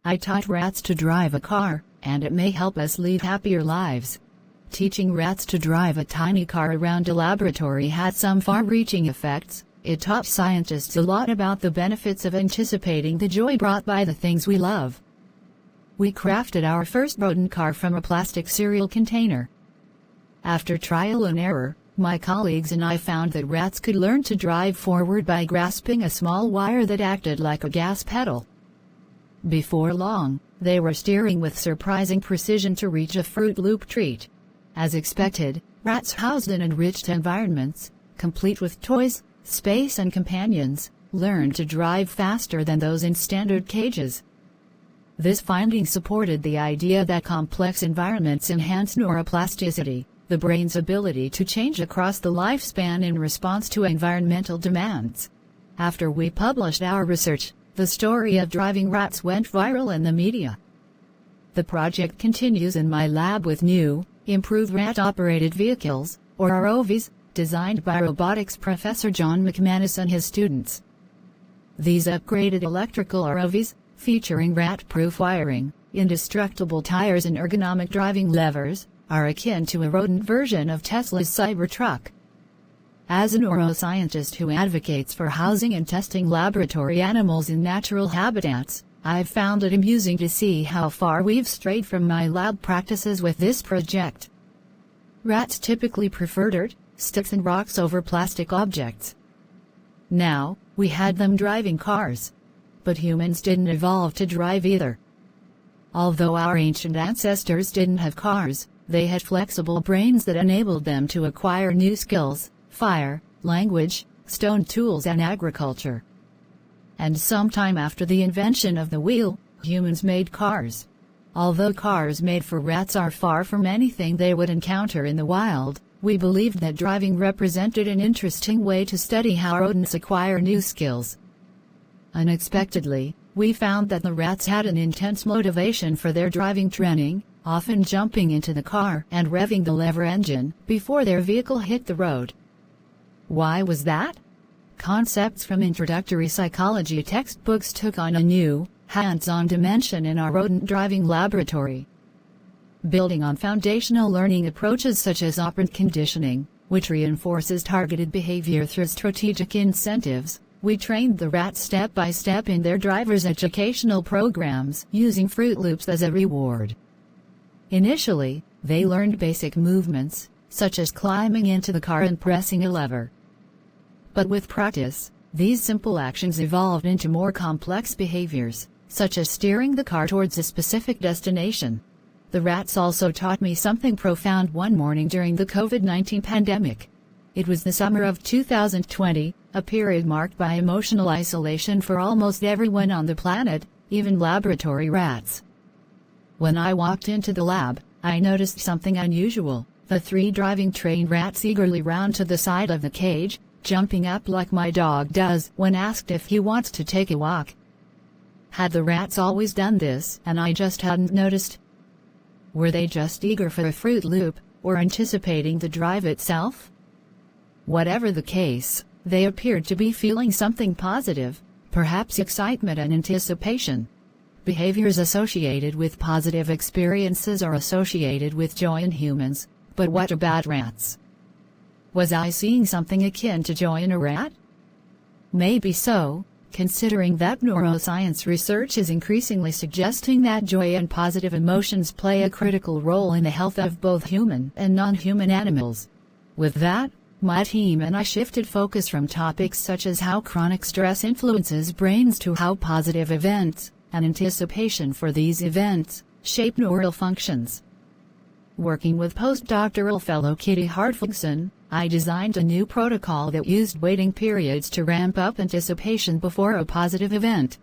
I taught rats to drive a car, and it may help us lead happier lives. Teaching rats to drive a tiny car around a laboratory had some far-reaching effects. It taught scientists a lot about the benefits of anticipating the joy brought by the things we love. We crafted our first rodent car from a plastic cereal container. After trial and error, my colleagues and I found that rats could learn to drive forward by grasping a small wire that acted like a gas pedal. Before long, they were steering with surprising precision to reach a Fruit Loop treat. As expected, rats housed in enriched environments, complete with toys, space and companions, learned to drive faster than those in standard cages. This finding supported the idea that complex environments enhance neuroplasticity, the brain's ability to change across the lifespan in response to environmental demands. After we published our research, the story of driving rats went viral in the media. The project continues in my lab with new, improved rat-operated vehicles, or ROVs, designed by robotics professor John McManus and his students. These upgraded electrical ROVs, featuring rat-proof wiring, indestructible tires and ergonomic driving levers, are akin to a rodent version of Tesla's Cybertruck. As a neuroscientist who advocates for housing and testing laboratory animals in natural habitats, I've found it amusing to see how far we've strayed from my lab practices with this project. Rats typically prefer dirt, sticks and rocks over plastic objects. Now, we had them driving cars. But humans didn't evolve to drive either. Although our ancient ancestors didn't have cars, they had flexible brains that enabled them to acquire new skills: fire, language, stone tools and agriculture. And sometime after the invention of the wheel, humans made cars. Although cars made for rats are far from anything they would encounter in the wild, we believed that driving represented an interesting way to study how rodents acquire new skills. Unexpectedly, we found that the rats had an intense motivation for their driving training, often jumping into the car and revving the lever engine before their vehicle hit the road. Why was that? Concepts from introductory psychology textbooks took on a new, hands-on dimension in our rodent driving laboratory. Building on foundational learning approaches such as operant conditioning, which reinforces targeted behavior through strategic incentives, we trained the rats step by step in their driver's educational programs, using Fruit Loops as a reward. Initially, they learned basic movements, such as climbing into the car and pressing a lever. But with practice, these simple actions evolved into more complex behaviors, such as steering the car towards a specific destination. The rats also taught me something profound one morning during the COVID-19 pandemic. It was the summer of 2020, a period marked by emotional isolation for almost everyone on the planet, even laboratory rats. When I walked into the lab, I noticed something unusual. The 3 driving trained rats eagerly ran to the side of the cage, jumping up like my dog does when asked if he wants to take a walk. Had the rats always done this and I just hadn't noticed? Were they just eager for a Fruit Loop, or anticipating the drive itself? Whatever the case, they appeared to be feeling something positive, perhaps excitement and anticipation. Behaviors associated with positive experiences are associated with joy in humans, but what about rats? Was I seeing something akin to joy in a rat? Maybe so, considering that neuroscience research is increasingly suggesting that joy and positive emotions play a critical role in the health of both human and non-human animals. With that, my team and I shifted focus from topics such as how chronic stress influences brains to how positive events, and anticipation for these events, shape neural functions. Working with postdoctoral fellow Kitty Hartfugson, I designed a new protocol that used waiting periods to ramp up anticipation before a positive event.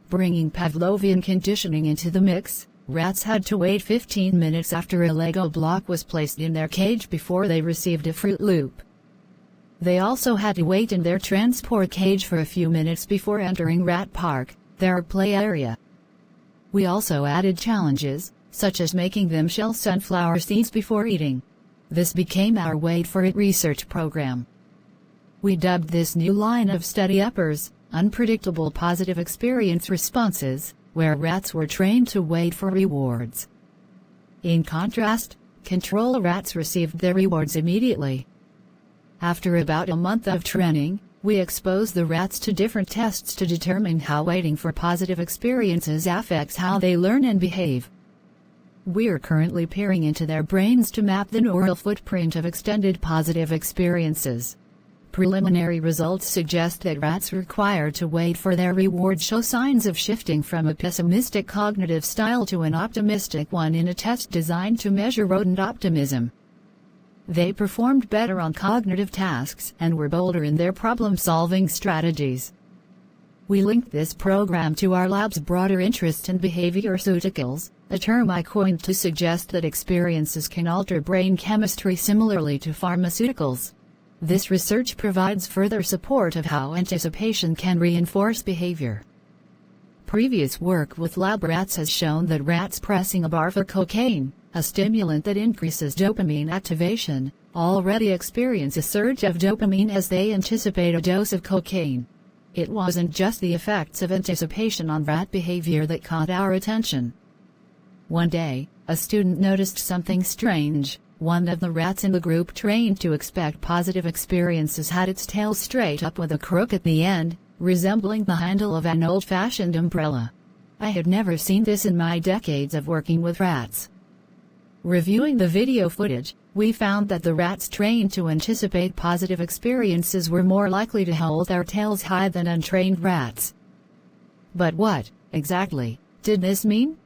Bringing Pavlovian conditioning into the mix, rats had to wait 15 minutes after a Lego block was placed in their cage before they received a Fruit Loop. They also had to wait in their transport cage for a few minutes before entering Rat Park, their play area. We also added challenges, such as making them shell sunflower seeds before eating. This became our Wait For It research program. We dubbed this new line of study uppers, Unpredictable Positive Experience Responses, where rats were trained to wait for rewards. In contrast, control rats received their rewards immediately. After about a month of training, we exposed the rats to different tests to determine how waiting for positive experiences affects how they learn and behave. We're currently peering into their brains to map the neural footprint of extended positive experiences. Preliminary results suggest that rats required to wait for their reward show signs of shifting from a pessimistic cognitive style to an optimistic one in a test designed to measure rodent optimism. They performed better on cognitive tasks and were bolder in their problem-solving strategies. We linked this program to our lab's broader interest in behavioraceuticals, a term I coined to suggest that experiences can alter brain chemistry similarly to pharmaceuticals. This research provides further support of how anticipation can reinforce behavior. Previous work with lab rats has shown that rats pressing a bar for cocaine, a stimulant that increases dopamine activation, already experience a surge of dopamine as they anticipate a dose of cocaine. It wasn't just the effects of anticipation on rat behavior that caught our attention. One day, a student noticed something strange. One of the rats in the group trained to expect positive experiences had its tail straight up with a crook at the end, resembling the handle of an old-fashioned umbrella. I had never seen this in my decades of working with rats. Reviewing the video footage, we found that the rats trained to anticipate positive experiences were more likely to hold their tails high than untrained rats. But what, exactly, did this mean?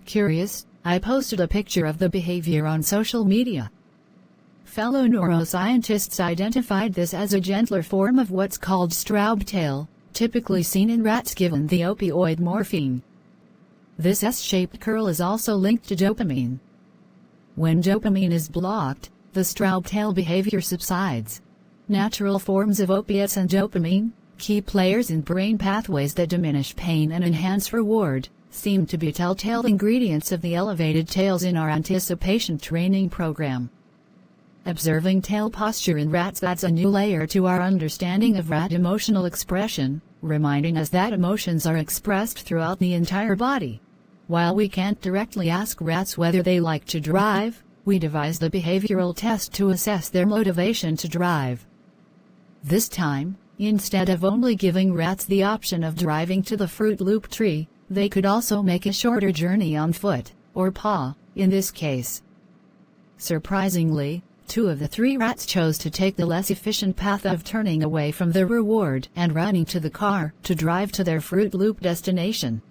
Curious, I posted a picture of the behavior on social media. Fellow neuroscientists identified this as a gentler form of what's called Straub tail, typically seen in rats given the opioid morphine. This S-shaped curl is also linked to dopamine. When dopamine is blocked, the Straub tail behavior subsides. Natural forms of opiates and dopamine, key players in brain pathways that diminish pain and enhance reward, seem to be telltale ingredients of the elevated tails in our anticipation training program. Observing tail posture in rats adds a new layer to our understanding of rat emotional expression, reminding us that emotions are expressed throughout the entire body. While we can't directly ask rats whether they like to drive, we devised a behavioral test to assess their motivation to drive. This time, instead of only giving rats the option of driving to the Fruit Loop tree, they could also make a shorter journey on foot, or paw, in this case. Surprisingly, 2 of the 3 rats chose to take the less efficient path of turning away from the reward and running to the car to drive to their Fruit Loop destination.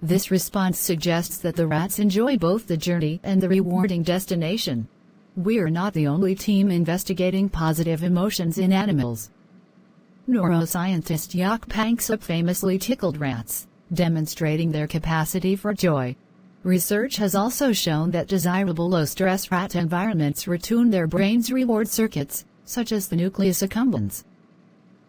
This response suggests that the rats enjoy both the journey and the rewarding destination. We're not the only team investigating positive emotions in animals. Neuroscientist Jaak Panksepp famously tickled rats, demonstrating their capacity for joy. Research has also shown that desirable low-stress rat environments retune their brain's reward circuits, such as the nucleus accumbens.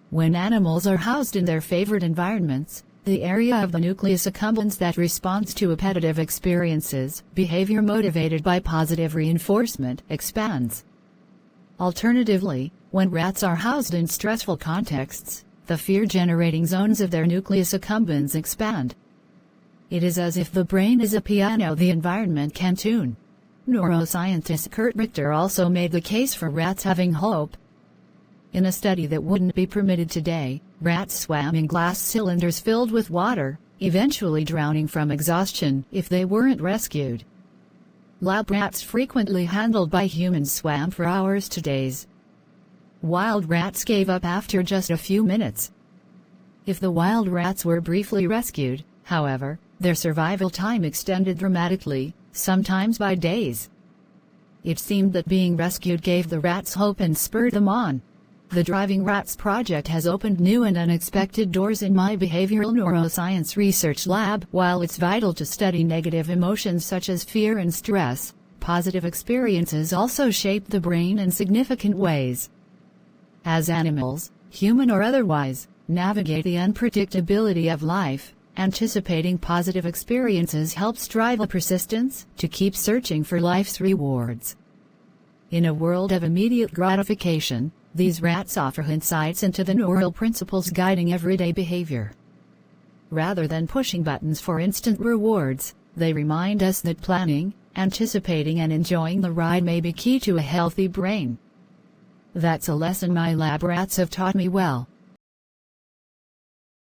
When animals are housed in their favorite environments, the area of the nucleus accumbens that responds to appetitive experiences, behavior motivated by positive reinforcement, expands. Alternatively, when rats are housed in stressful contexts, the fear-generating zones of their nucleus accumbens expand. It is as if the brain is a piano the environment can tune. Neuroscientist Kurt Richter also made the case for rats having hope. In a study that wouldn't be permitted today, rats swam in glass cylinders filled with water, eventually drowning from exhaustion if they weren't rescued. Lab rats frequently handled by humans swam for hours to days. Wild rats gave up after just a few minutes. If the wild rats were briefly rescued, however, their survival time extended dramatically, sometimes by days. It seemed that being rescued gave the rats hope and spurred them on. The Driving Rats project has opened new and unexpected doors in my behavioral neuroscience research lab. While it's vital to study negative emotions such as fear and stress, positive experiences also shape the brain in significant ways. As animals, human or otherwise, navigate the unpredictability of life, anticipating positive experiences helps drive a persistence to keep searching for life's rewards. In a world of immediate gratification, these rats offer insights into the neural principles guiding everyday behavior. Rather than pushing buttons for instant rewards, they remind us that planning, anticipating and enjoying the ride may be key to a healthy brain. That's a lesson my lab rats have taught me well.